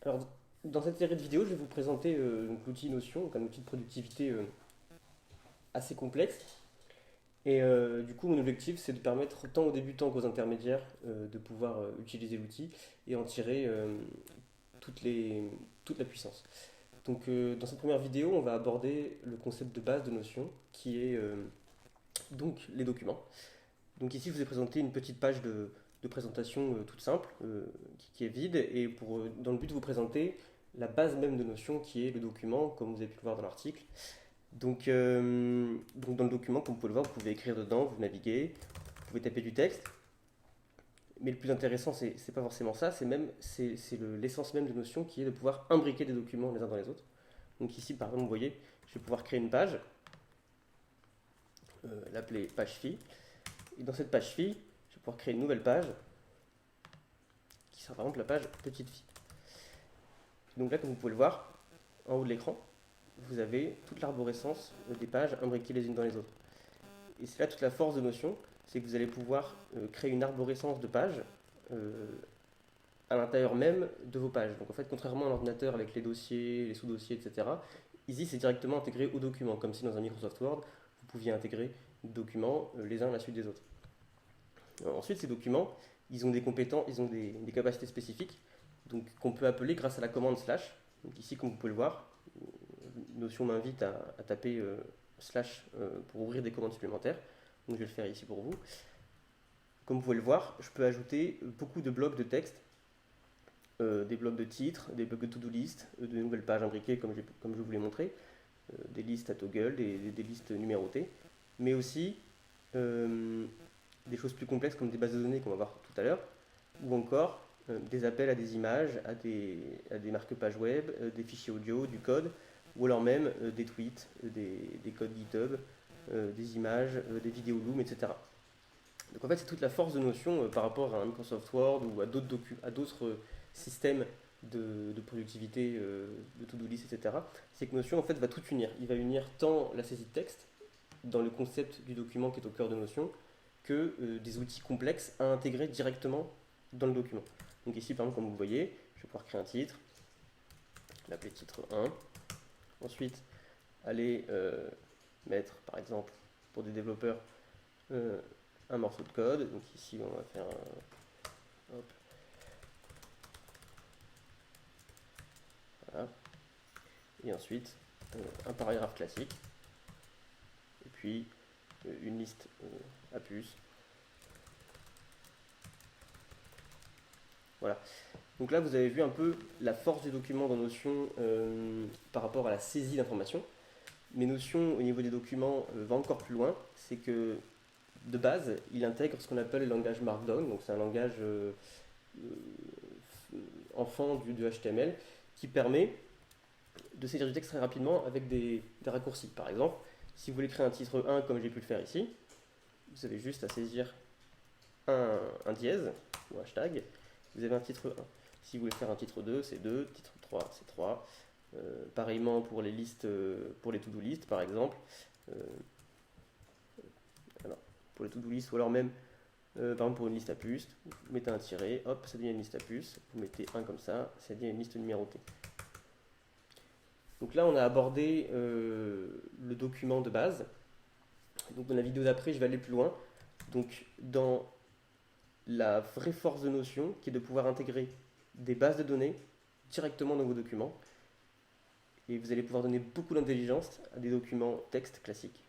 Alors, dans cette série de vidéos, je vais vous présenter donc, l'outil Notion, donc un outil de productivité assez complexe. Et du coup, mon objectif, c'est de permettre tant aux débutants qu'aux intermédiaires de pouvoir utiliser l'outil et en tirer toutes les, toute la puissance. Donc, dans cette première vidéo, on va aborder le concept de base de Notion, qui est donc les documents. Donc ici, je vous ai présenté une petite page de présentation toute simple, qui est vide, et dans le but de vous présenter la base même de Notion, qui est le document, comme vous avez pu le voir dans l'article. Donc dans le document, comme vous pouvez le voir, vous pouvez écrire dedans, vous naviguez, vous pouvez taper du texte. Mais le plus intéressant, c'est pas forcément ça, l'essence même de Notion qui est de pouvoir imbriquer des documents les uns dans les autres. Donc ici, par exemple, vous voyez, je vais pouvoir créer une page, l'appeler page fille. Et dans cette page fille, je vais pouvoir créer une nouvelle page qui sera par exemple la page petite fille. Donc là, comme vous pouvez le voir, en haut de l'écran, vous avez toute l'arborescence des pages imbriquées les unes dans les autres. Et c'est là toute la force de Notion, c'est que vous allez pouvoir créer une arborescence de pages euh, à l'intérieur même de vos pages. Donc en fait, contrairement à l'ordinateur avec les dossiers, les sous-dossiers, etc., ici c'est directement intégré au document, comme si dans un Microsoft Word, vous pouviez intégrer des documents les uns à la suite des autres. Alors, ensuite, ces documents, ils ont des compétences, ils ont des capacités spécifiques, donc qu'on peut appeler grâce à la commande slash. Donc ici, comme vous pouvez le voir, Notion m'invite à taper slash pour ouvrir des commandes supplémentaires. Donc je vais le faire ici pour vous. Comme vous pouvez le voir, je peux ajouter beaucoup de blocs de texte, des blocs de titres, des blocs de to-do list, de nouvelles pages imbriquées comme je vous l'ai montré, des listes à toggle, des listes numérotées, mais aussi euh, des choses plus complexes comme des bases de données qu'on va voir tout à l'heure, ou encore des appels à des images, à des marque-pages web, des fichiers audio, du code, ou alors même des tweets, des codes GitHub, des images, des vidéos Loom, etc. Donc en fait, c'est toute la force de Notion par rapport à un Microsoft Word ou à d'autres systèmes de productivité, de to-do list, etc. C'est que Notion en fait va tout unir. Il va unir tant la saisie de texte dans le concept du document qui est au cœur de Notion que des outils complexes à intégrer directement dans le document. Donc ici, par exemple, comme vous voyez, je vais pouvoir créer un titre, l'appeler titre 1. Ensuite, aller mettre, par exemple, pour des développeurs, euh, un morceau de code. Donc ici, on va faire hop, voilà. Et ensuite, un paragraphe classique. Et puis, une liste à puces. Voilà. Donc là, vous avez vu un peu la force du document dans Notion par rapport à la saisie d'informations. Mais Notion, au niveau des documents, va encore plus loin. C'est que, de base, il intègre ce qu'on appelle le langage Markdown. Donc c'est un langage enfant du HTML qui permet de saisir du texte très rapidement avec des raccourcis. Par exemple, si vous voulez créer un titre 1 comme j'ai pu le faire ici, vous avez juste à saisir un dièse ou hashtag, vous avez un titre 1. Si vous voulez faire un titre 2, c'est 2, titre 3, c'est 3. Pareillement pour les listes, pour les to-do list par exemple. Euh, alors, pour les to-do list ou alors même par exemple pour une liste à puces, vous mettez un tiret, hop, ça devient une liste à puces. Vous mettez un comme ça devient une liste numérotée. Donc là, on a abordé le document de base. Donc dans la vidéo d'après, je vais aller plus loin. Donc dans la vraie force de Notion, qui est de pouvoir intégrer des bases de données directement dans vos documents. Et vous allez pouvoir donner beaucoup d'intelligence à des documents texte classiques.